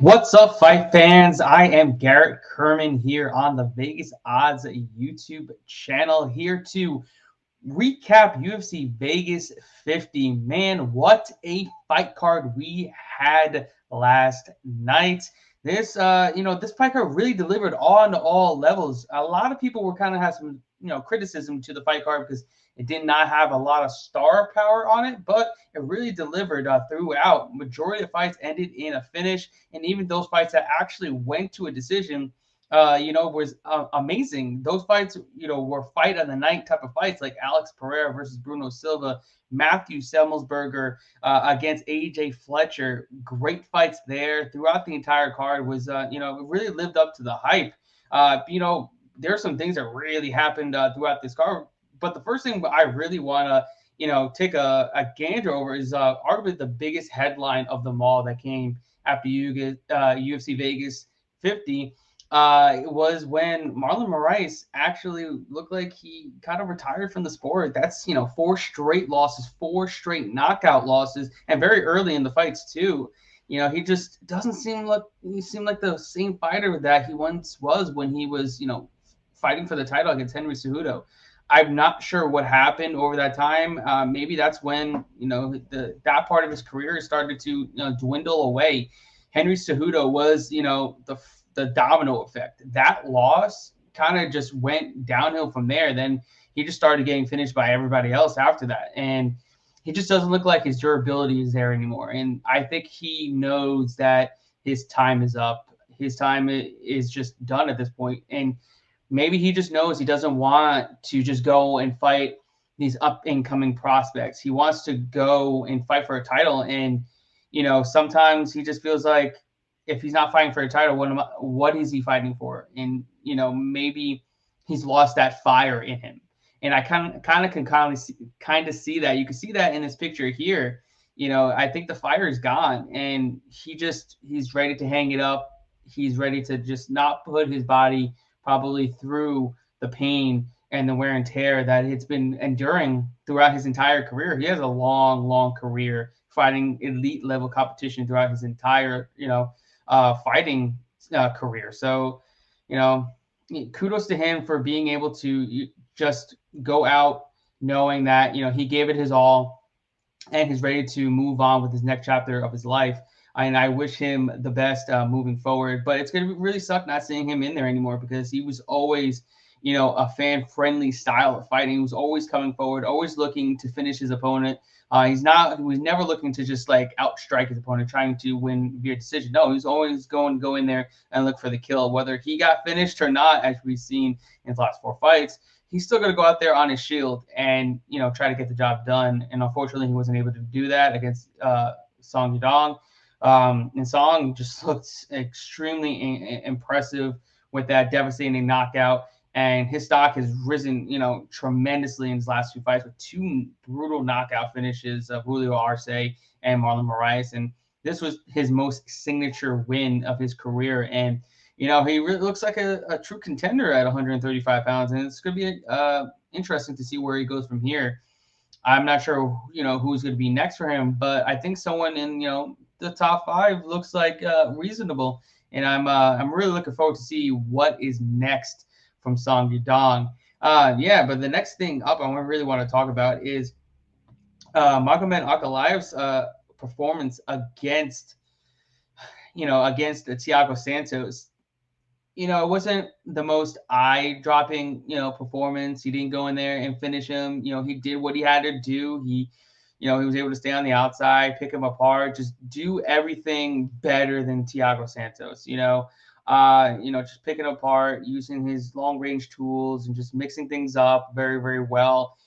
What's up, fight fans? I am Garrett Kerman here on the Vegas Odds YouTube channel, here to recap UFC Vegas 50. Man, what a fight card we had last night. This fight card really delivered on all levels. A lot of people were kind of had some, criticism to the fight card because it did not have a lot of star power on it, but it really delivered throughout. Majority of fights ended in a finish, and even those fights that actually went to a decision was amazing. Those fights, were fight of the night type of fights, like Alex Pereira versus Bruno Silva, Matthew Semelsberger against AJ Fletcher. Great fights there throughout the entire card. It really lived up to the hype. There are some things that really happened throughout this card, but the first thing I really want to take a gander over is arguably the biggest headline of them all that came after UFC Vegas 50 was when Marlon Vera actually looked like he kind of retired from the sport. That's, four straight losses, four straight knockout losses, and very early in the fights too. He just doesn't seem like the same fighter that he once was when he was, fighting for the title against Henry Cejudo. I'm not sure what happened over that time. Maybe that's when that part of his career started to dwindle away. Henry Cejudo was the domino effect. That loss kind of just went downhill from there. Then he just started getting finished by everybody else after that, and he just doesn't look like his durability is there anymore. And I think he knows that his time is up. His time is just done at this point, and maybe he just knows he doesn't want to just go and fight these up and coming prospects. He wants to go and fight for a title. And, sometimes he just feels like if he's not fighting for a title, what is he fighting for? And, maybe he's lost that fire in him. And I kind of can kind of see that. You can see that in this picture here. I think the fire is gone, and he's ready to hang it up. He's ready to just not put his body probably through the pain and the wear and tear that it's been enduring throughout his entire career. He has a long, long career fighting elite level competition throughout his entire, fighting career. So, kudos to him for being able to just go out knowing that, he gave it his all and he's ready to move on with his next chapter of his life. And I wish him the best moving forward. But it's going to really suck not seeing him in there anymore because he was always, a fan-friendly style of fighting. He was always coming forward, always looking to finish his opponent. He was never looking to just like outstrike his opponent, trying to win via decision. No, he's always going to go in there and look for the kill. Whether he got finished or not, as we've seen in his last four fights, he's still going to go out there on his shield and, try to get the job done. And unfortunately, he wasn't able to do that against Song Yadong. And Song just looked extremely impressive with that devastating knockout. And his stock has risen, tremendously in his last two fights with two brutal knockout finishes of Julio Arce and Marlon Vera. And this was his most signature win of his career. And, he really looks like a true contender at 135 pounds. And it's going to be interesting to see where he goes from here. I'm not sure, who's going to be next for him, but I think someone in, the top five looks like reasonable. And I'm really looking forward to see what is next from Song Yadong. But the next thing up I really want to talk about is Magomed Ankalaev's performance against Thiago Santos. It wasn't the most eye-dropping, performance. He didn't go in there and finish him. He did what he had to do. He was able to stay on the outside, pick him apart, just do everything better than Thiago Santos. Just picking apart, using his long-range tools and just mixing things up very, very well.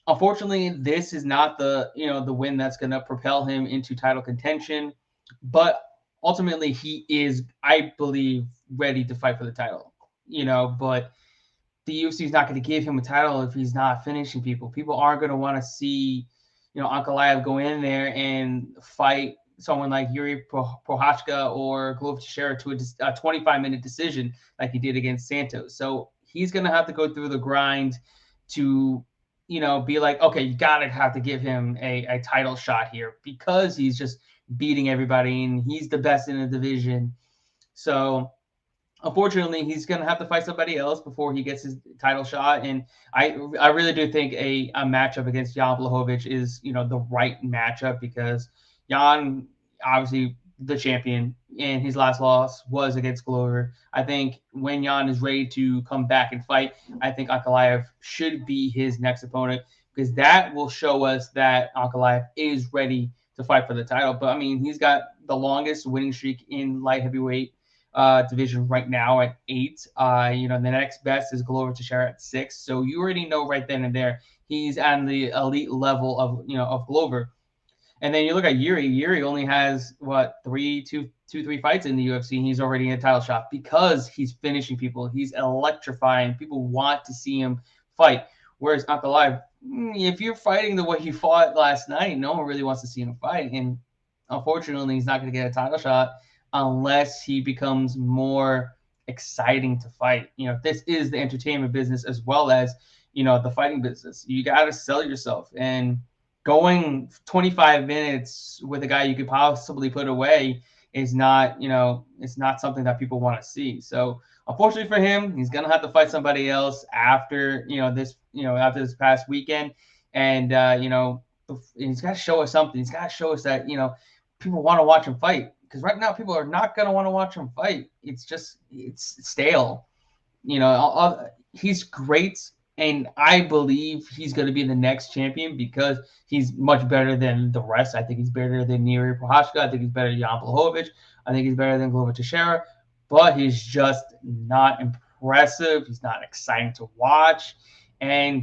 Unfortunately, this is not the win that's going to propel him into title contention, but ultimately he is, I believe, ready to fight for the title. But the UFC is not going to give him a title if he's not finishing people. People aren't going to want to see Ankalaev go in there and fight someone like Yuri Prochazka or Glover Teixeira to a 25-minute decision like he did against Santos. So he's going to have to go through the grind to, be like, okay, you got to have to give him a title shot here because he's just beating everybody, and he's the best in the division. So unfortunately, he's going to have to fight somebody else before he gets his title shot. And I really do think a matchup against Jan Blachowicz is, the right matchup, because Jan, obviously the champion, and his last loss was against Glover. I think when Jan is ready to come back and fight, I think Ankalaev should be his next opponent, because that will show us that Ankalaev is ready to fight for the title. But I mean, he's got the longest winning streak in light heavyweight division right now at 8. The next best is Glover Teixeira at 6. So you already know right then and there he's on the elite level of Glover. And then you look at Yuri. Yuri only has three fights in the UFC, and he's already in a title shot because he's finishing people. He's electrifying. People want to see him fight. Whereas Ankalaev, if you're fighting the way he fought last night, no one really wants to see him fight. And unfortunately, he's not going to get a title shot unless he becomes more exciting to fight. This is the entertainment business as well as, the fighting business. You got to sell yourself, and going 25 minutes with a guy you could possibly put away is not, it's not something that people want to see. So unfortunately for him, he's going to have to fight somebody else after, after this past weekend. And, he's got to show us something. He's got to show us that, people want to watch him fight. Because right now, people are not going to want to watch him fight. It's stale. He's great, and I believe he's going to be the next champion because he's much better than the rest. I think he's better than Yuri Prochazka. I think he's better than Jan Blachowicz. I think he's better than Glover Teixeira. But he's just not impressive. He's not exciting to watch. And,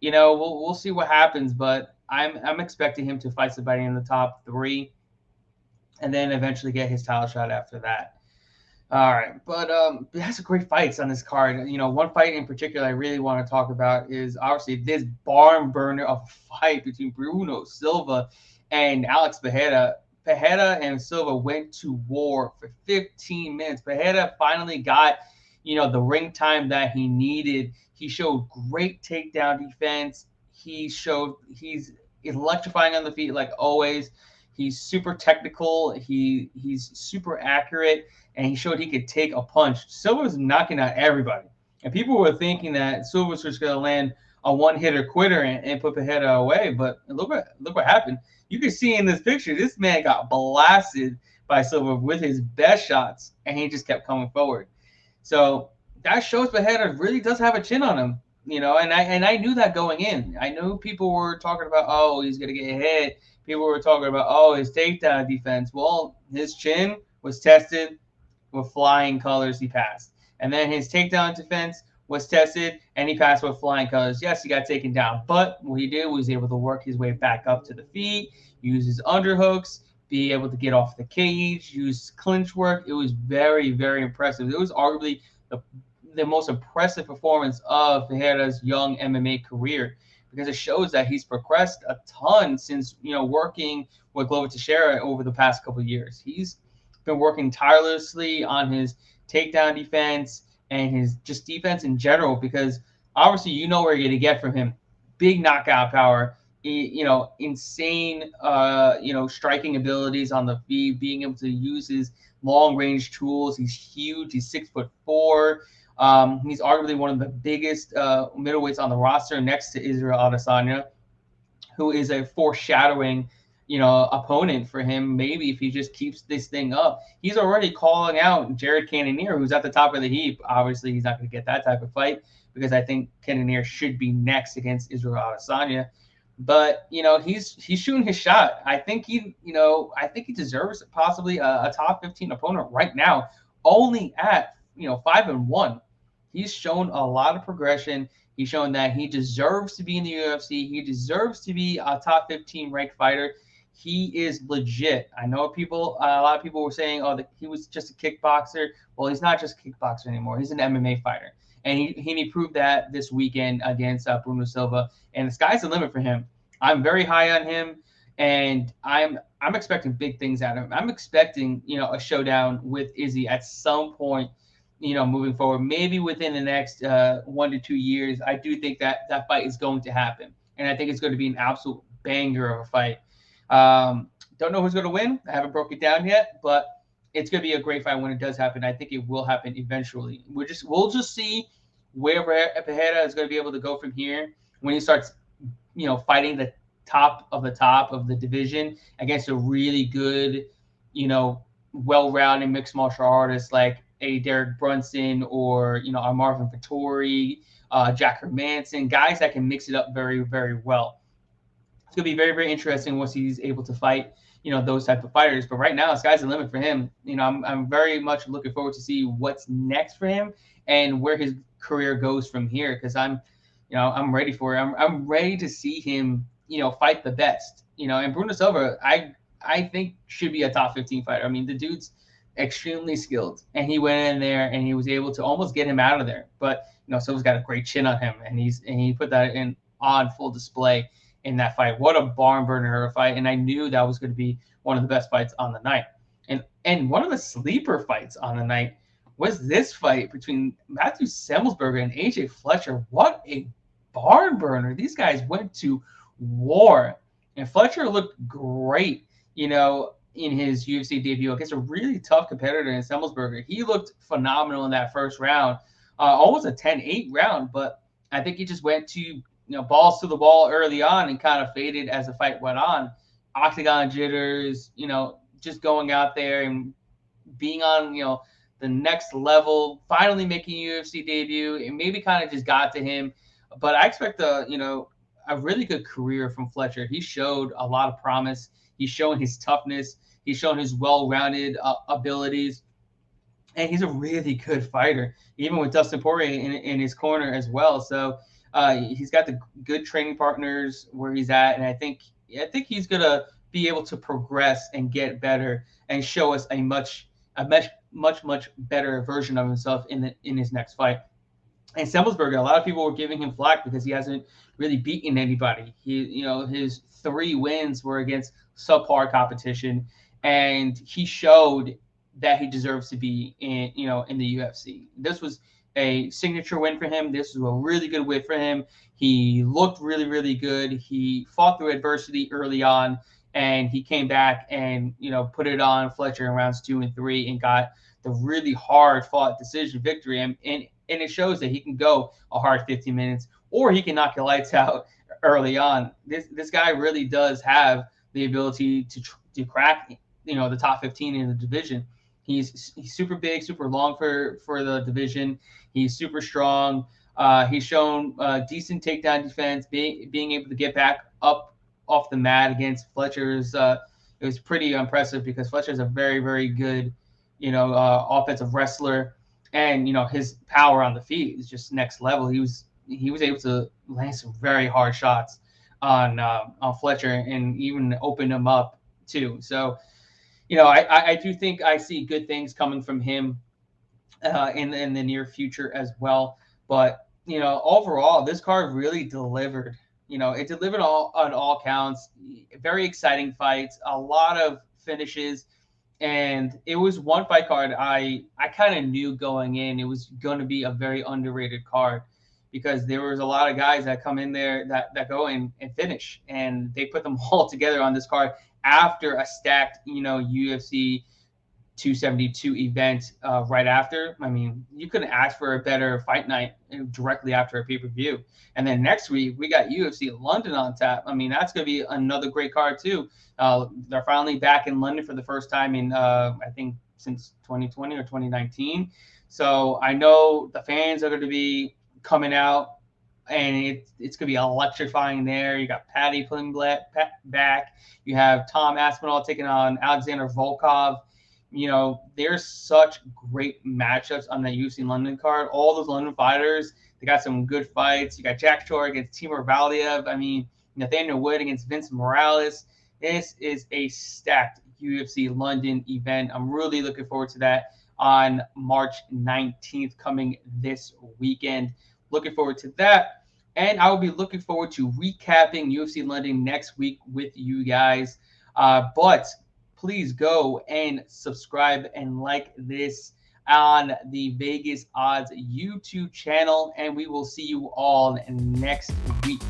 we'll see what happens. But I'm expecting him to fight somebody in the top 3. And then eventually get his title shot after that. All right, but it has some great fights on this card. One fight in particular I really want to talk about is obviously this barn burner of a fight between Bruno Silva and Alex Pereira. Pereira and Silva went to war for 15 minutes. Pereira finally got, the ring time that he needed. He showed great takedown defense. He's electrifying on the feet like always. He's super technical. He's super accurate, and he showed he could take a punch. Silva was knocking out everybody, and people were thinking that Silva was just going to land a one-hitter quitter and put Pereira away. But look what happened. You can see in this picture, this man got blasted by Silva with his best shots, and he just kept coming forward. So that shows Pereira really does have a chin on him, And I knew that going in. I knew people were talking about, oh, he's going to get hit. People were talking about, oh, his takedown defense. Well, his chin was tested with flying colors. He passed. And then his takedown defense was tested, and he passed with flying colors. Yes, he got taken down. But what he did was able to work his way back up to the feet, use his underhooks, be able to get off the cage, use clinch work. It was very, very impressive. It was arguably the most impressive performance of Pereira's young MMA career, because it shows that he's progressed a ton since, working with Glover Teixeira over the past couple of years. He's been working tirelessly on his takedown defense and his just defense in general, because obviously where you're going to get from him. Big knockout power, insane, striking abilities on the feet, being able to use his long-range tools. He's huge. He's 6'4". He's arguably one of the biggest middleweights on the roster, next to Israel Adesanya, who is a foreshadowing, opponent for him. Maybe if he just keeps this thing up, he's already calling out Jared Cannonier, who's at the top of the heap. Obviously, he's not going to get that type of fight because I think Cannonier should be next against Israel Adesanya. But he's shooting his shot. I think he deserves possibly a top 15 opponent right now, only at 5-1. He's shown a lot of progression. He's shown that he deserves to be in the UFC. He deserves to be a top 15 ranked fighter. He is legit. I know a lot of people were saying, oh, that he was just a kickboxer. Well, he's not just a kickboxer anymore. He's an MMA fighter. And he proved that this weekend against Bruno Silva. And the sky's the limit for him. I'm very high on him, and I'm expecting big things out of him. I'm expecting, a showdown with Izzy at some point, moving forward, maybe within the next 1 to 2 years. I do think that fight is going to happen, and I think it's going to be an absolute banger of a fight. Don't know who's going to win. I haven't broke it down yet, but it's going to be a great fight when it does happen. I think it will happen eventually. We'll just see where Pereira is going to be able to go from here when he starts, fighting the top of the division against a really good, well-rounded mixed martial artists like a Derek Brunson or a Marvin Vettori, Jack Hermanson, guys that can mix it up very, very well. It's going to be very, very interesting once he's able to fight, those type of fighters. But right now, sky's the limit for him. I'm very much looking forward to see what's next for him and where his career goes from here, because I'm ready for it. I'm ready to see him, fight the best. And Bruno Silva, I think should be a top 15 fighter. I mean, the dude's extremely skilled, and he went in there and he was able to almost get him out of there. But Silva's got a great chin on him, and he put that on full display in that fight. What a barn burner of a fight, and I knew that was going to be one of the best fights on the night. And one of the sleeper fights on the night was this fight between Matthew Semelsberger and AJ Fletcher. What a barn burner. These guys went to war, and Fletcher looked great, in his UFC debut against a really tough competitor in Semelsberger. He looked phenomenal in that first round, almost a 10-8 round, but I think he just went to, balls to the wall early on and kind of faded as the fight went on. Octagon jitters, just going out there and being on, the next level, finally making a UFC debut. It maybe kind of just got to him, but I expect a really good career from Fletcher. He showed a lot of promise. He's showing his toughness. He's shown his well-rounded abilities, and he's a really good fighter, even with Dustin Poirier in his corner as well. So he's got the good training partners where he's at, and I think he's gonna be able to progress and get better and show us a much better version of himself in his next fight. And Semelsberger, a lot of people were giving him flack because he hasn't really beaten anybody. His 3 wins were against subpar competition, and he showed that he deserves to be in the UFC. This was a signature win for him. This was a really good win for him. He looked really, really good. He fought through adversity early on, and he came back and put it on Fletcher in rounds 2 and 3 and got the really hard fought decision victory. And it shows that he can go a hard 15 minutes, or he can knock your lights out early on. This guy really does have the ability to crack the top 15 in the division. He's super big, super long for the division. He's super strong. He's shown decent takedown defense, being able to get back up off the mat against Fletcher's. It was pretty impressive because Fletcher's a very, very good, offensive wrestler, and his power on the feet is just next level. He was able to land some very hard shots on Fletcher and even open him up too. So, I do think I see good things coming from him in the near future as well. But overall, this card really delivered. It delivered on all counts. Very exciting fights, a lot of finishes, and it was one fight card I kind of knew going in it was going to be a very underrated card, because there was a lot of guys that come in there that go in and finish, and they put them all together on this card after a stacked, UFC 272 event right after. I mean, you couldn't ask for a better fight night directly after a pay-per-view. And then next week, we got UFC London on tap. I mean, that's going to be another great card too. They're finally back in London for the first time in, I think, since 2020 or 2019. So I know the fans are going to be coming out, and it's going to be electrifying there. You got Paddy Pimblett back. You have Tom Aspinall taking on Alexander Volkov. There's such great matchups on that UFC London card. All those London fighters, they got some good fights. You got Jack Shore against Timur Valiev. I mean, Nathaniel Wood against Vince Morales. This is a stacked UFC London event. I'm really looking forward to that on March 19th, coming this weekend. Looking forward to that. And I will be looking forward to recapping UFC London next week with you guys. But please go and subscribe and like this on the Vegas Odds YouTube channel. And we will see you all next week.